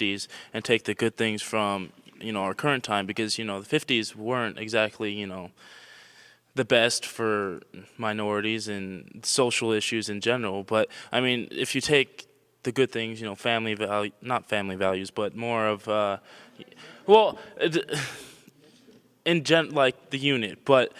50s and take the good things from, our current time, because, the 50s weren't exactly, the best for minorities and social issues in general. But I mean, if you take the good things, family value, not family values, but more of, well, like the unit, but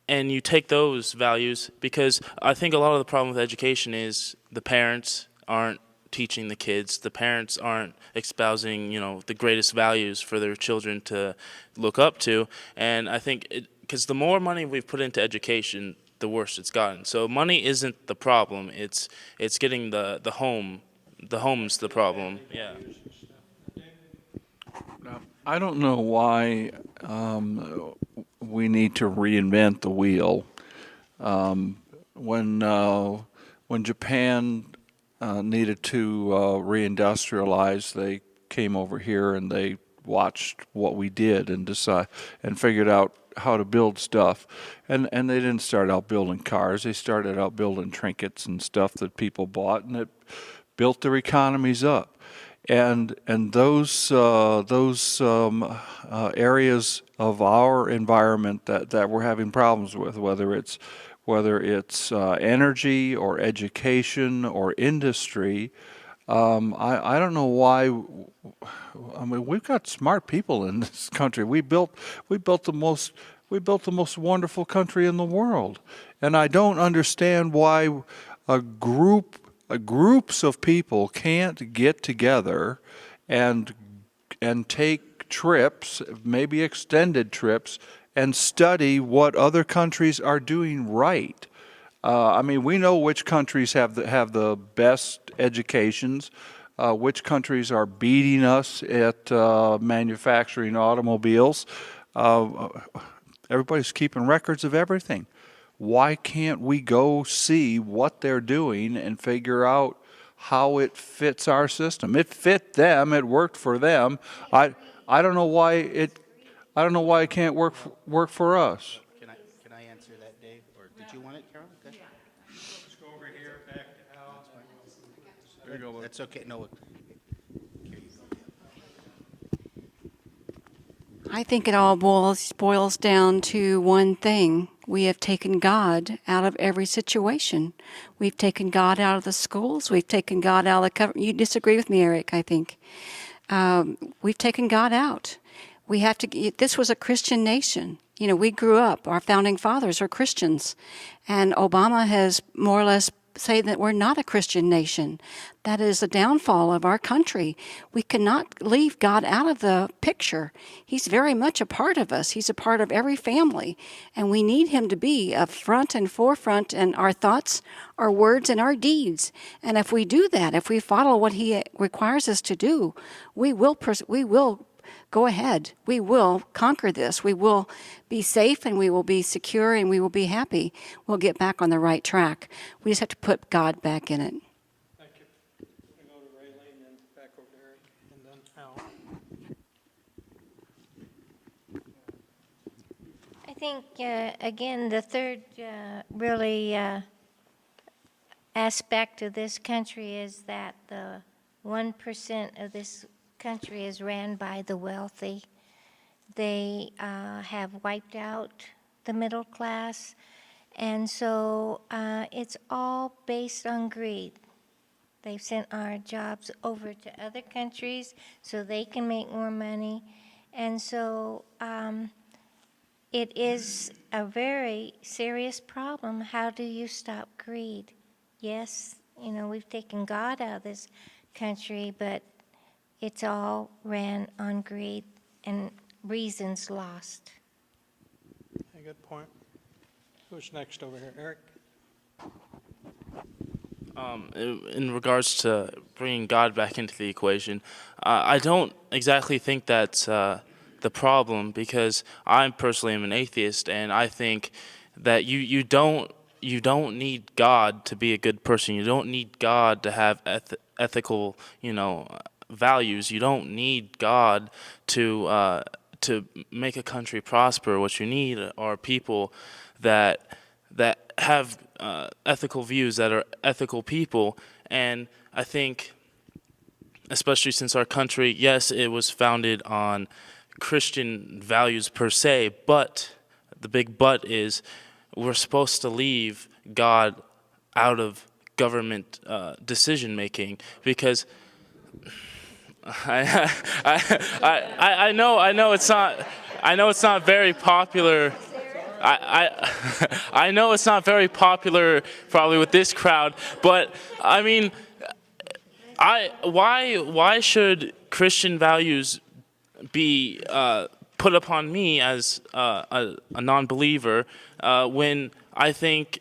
and you take those values, because I think a lot of the problem with education is the parents aren't teaching the kids. The parents aren't espousing, the greatest values for their children to look up to. And I think because the more money we've put into education, the worse it's gotten. So money isn't the problem. It's getting the home. The home's the problem. Yeah. Now, I don't know why we need to reinvent the wheel. When Japan needed to reindustrialize, they came over here and they watched what we did and figured out how to build stuff. And they didn't start out building cars. They started out building trinkets and stuff that people bought, and it built their economies up. And those areas of our environment that we're having problems with, whether it's energy or education or industry, I don't know why. I mean, we've got smart people in this country. We built the most wonderful country in the world, and I don't understand why groups of people can't get together and take trips, maybe extended trips, and study what other countries are doing right. I mean, we know which countries have the best educations, which countries are beating us at manufacturing automobiles. Everybody's keeping records of everything. Why can't we go see what they're doing and figure out how it fits our system? It fit them. It worked for them. I don't know why it can't work for us. Can I answer that, Dave? Or did you want it, Carol? Okay. Let's go over here, back to Al. There you go, bud. That's okay. No. I think it all boils down to one thing. We have taken God out of every situation. We've taken God out of the schools. We've taken God out of the cover. You disagree with me, Eric, I think. We've taken God out. We have to. This was a Christian nation. We grew up. Our founding fathers are Christians. And Obama has more or less say that we're not a Christian nation. That is the downfall of our country. We cannot leave God out of the picture. He's very much a part of us. He's a part of every family. And we need him to be a front and forefront in our thoughts, our words, and our deeds. And if we do that, if we follow what he requires us to do, we will go ahead. We will conquer this. We will be safe, and we will be secure, and we will be happy. We'll get back on the right track. We just have to put God back in it. Thank you. We go to Raylene, then back over to Eric, and then Al. I think, again, the third really aspect of this country is that the 1% of this country is ran by the wealthy. They have wiped out the middle class, and so it's all based on greed. They've sent our jobs over to other countries so they can make more money, and so it is a very serious problem. How do you stop greed? Yes, we've taken God out of this country, but it's all ran on greed and reasons lost. A good point. Who's next over here? Eric? In regards to bringing God back into the equation, I don't exactly think that's the problem, because I personally am an atheist, and I think that you don't need God to be a good person. You don't need God to have ethical, values. You don't need God to make a country prosper. What you need are people that have ethical views, that are ethical people. And I think especially since our country, yes, it was founded on Christian values per se, but the big but is we're supposed to leave God out of government decision making, because I know it's not very popular. I know it's not very popular probably with this crowd, but I mean, why should Christian values be put upon me as a non-believer when I think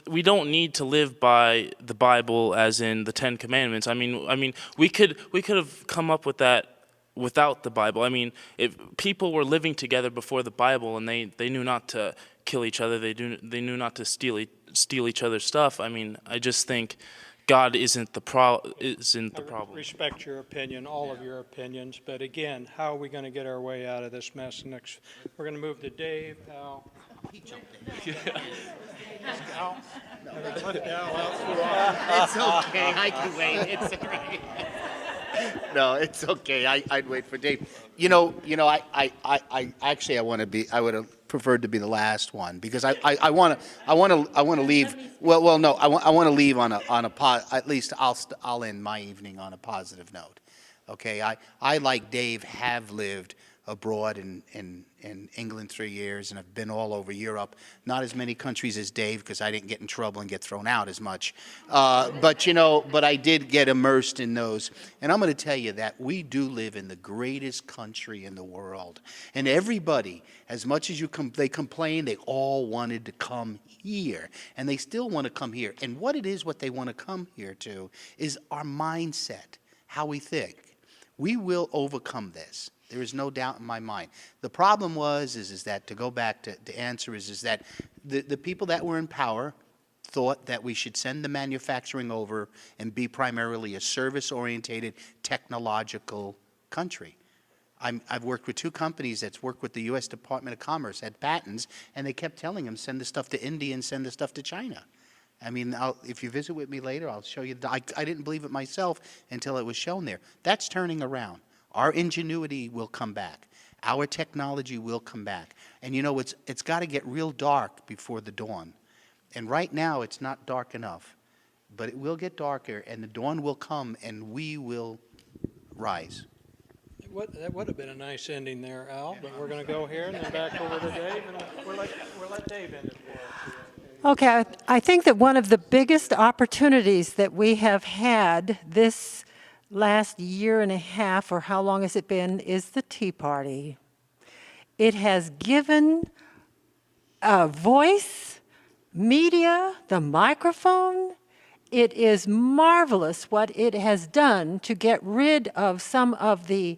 we don't need to live by the Bible as in the Ten Commandments. I mean, we could have come up with that without the Bible. I mean, if people were living together before the Bible and they knew not to kill each other, they knew not to steal each other's stuff. I mean, I just think God isn't the problem. I respect your opinion, all of your opinions, but again, how are we going to get our way out of this mess next? We're going to move to Dave, Al. He jumped in. Al. It's okay. I can wait. It's all right. No, it's okay. I'd wait for Dave. I actually I would have preferred to be the last one, because I want to leave. Well, no, I want to leave on at least I'll end my evening on a positive note. Okay, I like Dave have lived abroad in England 3 years, and I've been all over Europe. Not as many countries as Dave, because I didn't get in trouble and get thrown out as much. But I did get immersed in those. And I'm going to tell you that we do live in the greatest country in the world. And everybody, as much as they complain, they all wanted to come here. And they still want to come here. And what they want to come here to is our mindset, how we think. We will overcome this. There is no doubt in my mind. The problem is that, to go back to answer, is that the people that were in power thought that we should send the manufacturing over and be primarily a service-oriented, technological country. I've worked with 2 companies that's worked with the U.S. Department of Commerce, had patents, and they kept telling them, send the stuff to India and send the stuff to China. I mean, if you visit with me later, I'll show you. I didn't believe it myself until it was shown there. That's turning around. Our ingenuity will come back. Our technology will come back. And it's got to get real dark before the dawn. And right now, it's not dark enough. But it will get darker, and the dawn will come, and we will rise. That would have been a nice ending there, Al, but we're going to go here and then back over to Dave, and we'll let Dave end it for us. Okay, I think that one of the biggest opportunities that we have had this last year and a half, or how long has it been, is the Tea Party. It has given a voice, media, the microphone. It is marvelous what it has done to get rid of some of the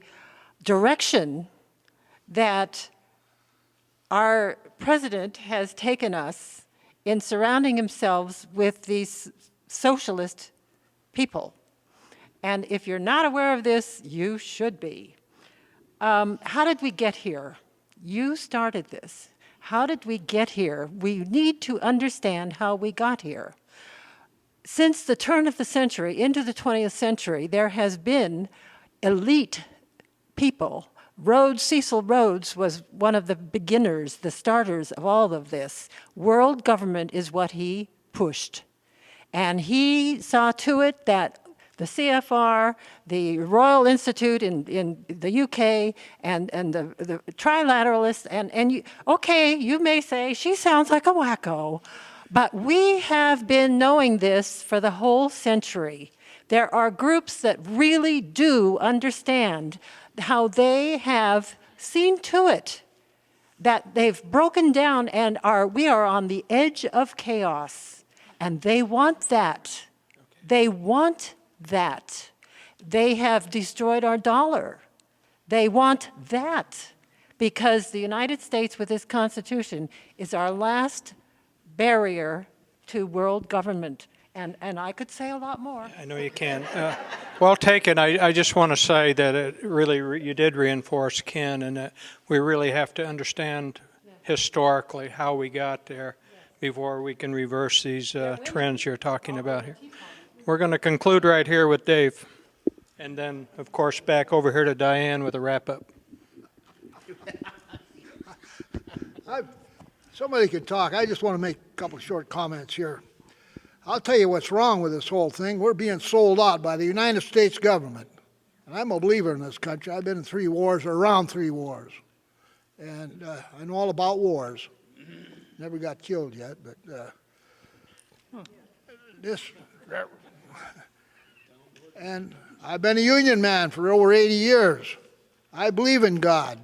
direction that our president has taken us in surrounding himself with these socialist people. And if you're not aware of this, you should be. How did we get here? You started this. How did we get here? We need to understand how we got here. Since the turn of the century into the 20th century, there has been elite people. Cecil Rhodes was one of the beginners, the starters of all of this. World government is what he pushed. And he saw to it that the CFR, the Royal Institute in the UK, and the Trilateralists, you may say, she sounds like a wacko, but we have been knowing this for the whole century. There are groups that really do understand how they have seen to it that they've broken down and we are on the edge of chaos, and they want that. They want that. They have destroyed our dollar. They want that because the United States with this Constitution is our last barrier to world government. And I could say a lot more. I know you can. Well taken. I just want to say that it really you did reinforce Ken, and that we really have to understand historically how we got there before we can reverse these trends you're talking about here. We're going to conclude right here with Dave. And then, of course, back over here to Diane with a wrap-up. Somebody could talk. I just want to make a couple of short comments here. I'll tell you what's wrong with this whole thing. We're being sold out by the United States government. And I'm a believer in this country. I've been in 3 wars or around 3 wars. And I know all about wars. Never got killed yet, but and I've been a union man for over 80 years. I believe in God.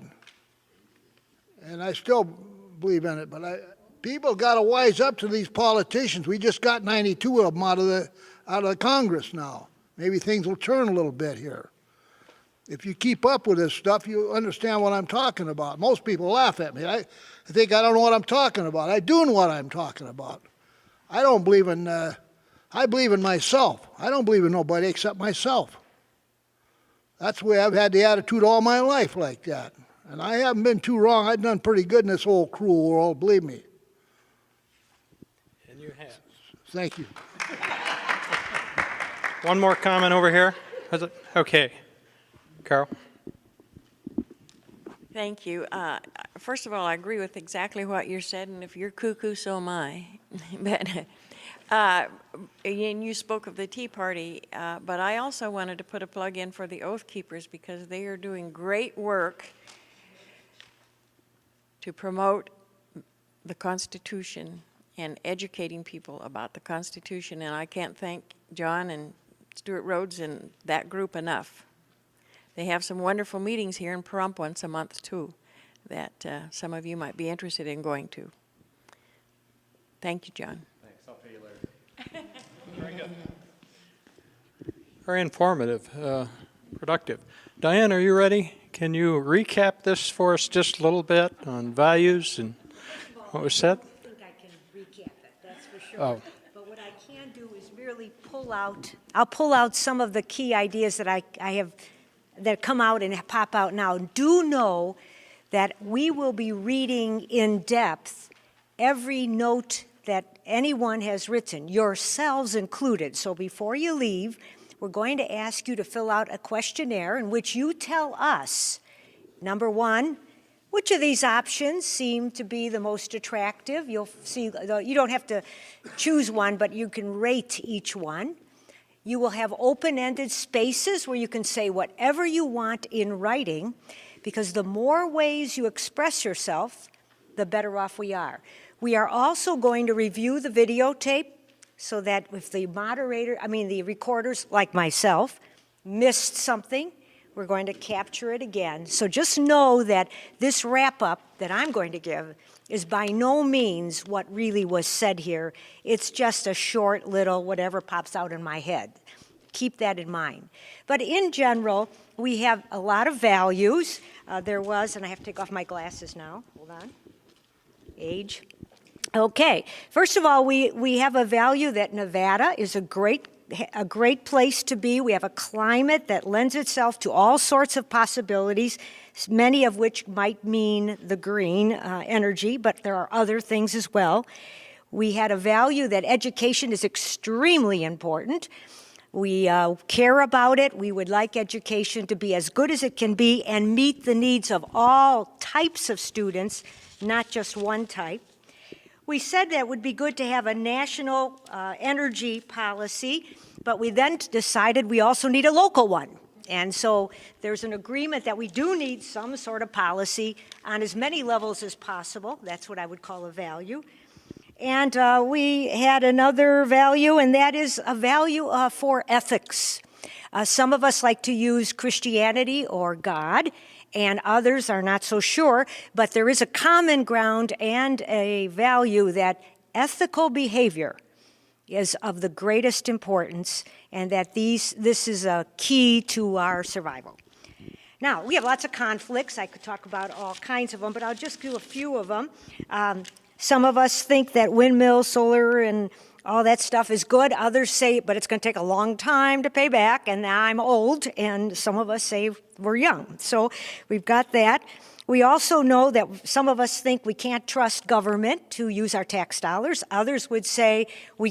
And I still believe in it, but people got to wise up to these politicians. We just got 92 of them out of the Congress now. Maybe things will turn a little bit here. If you keep up with this stuff, you understand what I'm talking about. Most people laugh at me. I think I don't know what I'm talking about. I do know what I'm talking about. I don't believe in, I believe in myself. I don't believe in nobody except myself. That's the way I've had the attitude all my life like that. And I haven't been too wrong. I've done pretty good in this whole cruel world, believe me. And you have. Thank you. One more comment over here. Okay. Carol? Thank you. First of all, I agree with exactly what you said, and if you're cuckoo, so am I. But, and you spoke of the Tea Party, but I also wanted to put a plug in for the Oath Keepers because they are doing great work to promote the Constitution and educating people about the Constitution, and I can't thank John and Stuart Rhodes and that group enough. They have some wonderful meetings here in Pahrump once a month, too, that some of you might be interested in going to. Thank you, John. Thanks. I'll pay you later. Very good. Very informative, productive. Diane, are you ready? Can you recap this for us just a little bit on values and what was said? I don't think I can recap it, that's for sure. Oh. But what I can do is merely I'll pull out some of the key ideas that I have, that come out and pop out now. Do know that we will be reading in depth every note that anyone has written, yourselves included. So before you leave, we're going to ask you to fill out a questionnaire in which you tell us, number one, which of these options seem to be the most attractive. You'll see, you don't have to choose one, but you can rate each one. You will have open-ended spaces where you can say whatever you want in writing, because the more ways you express yourself, the better off we are. We are also going to review the videotape so that if the the recorders, like myself, missed something, we're going to capture it again. So just know that this wrap-up that I'm going to give is by no means what really was said here. It's just a short little whatever pops out in my head. Keep that in mind. But in general, we have a lot of values. There was, and I have to take off my glasses now. Hold on. Age. Okay. First of all, we have a value that Nevada is a great place to be. We have a climate that lends itself to all sorts of possibilities, many of which might mean the green energy, but there are other things as well. We had a value that education is extremely important. We care about it. We would like education to be as good as it can be and meet the needs of all types of students, not just one type. We said that it would be good to have a national energy policy, but we then decided we also need a local one. And so there's an agreement that we do need some sort of policy on as many levels as possible. That's what I would call a value. And we had another value, and that is a value for ethics. Some of us like to use Christianity or God, and others are not so sure, but there is a common ground and a value that ethical behavior is of the greatest importance, and that this is a key to our survival. Now, we have lots of conflicts. I could talk about all kinds of them, but I'll just do a few of them. Some of us think that windmills, solar, and all that stuff is good. Others say, but it's going to take a long time to pay back, and I'm old, and some of us say we're young. So we've got that. We also know that some of us think we can't trust government to use our tax dollars. Others would say we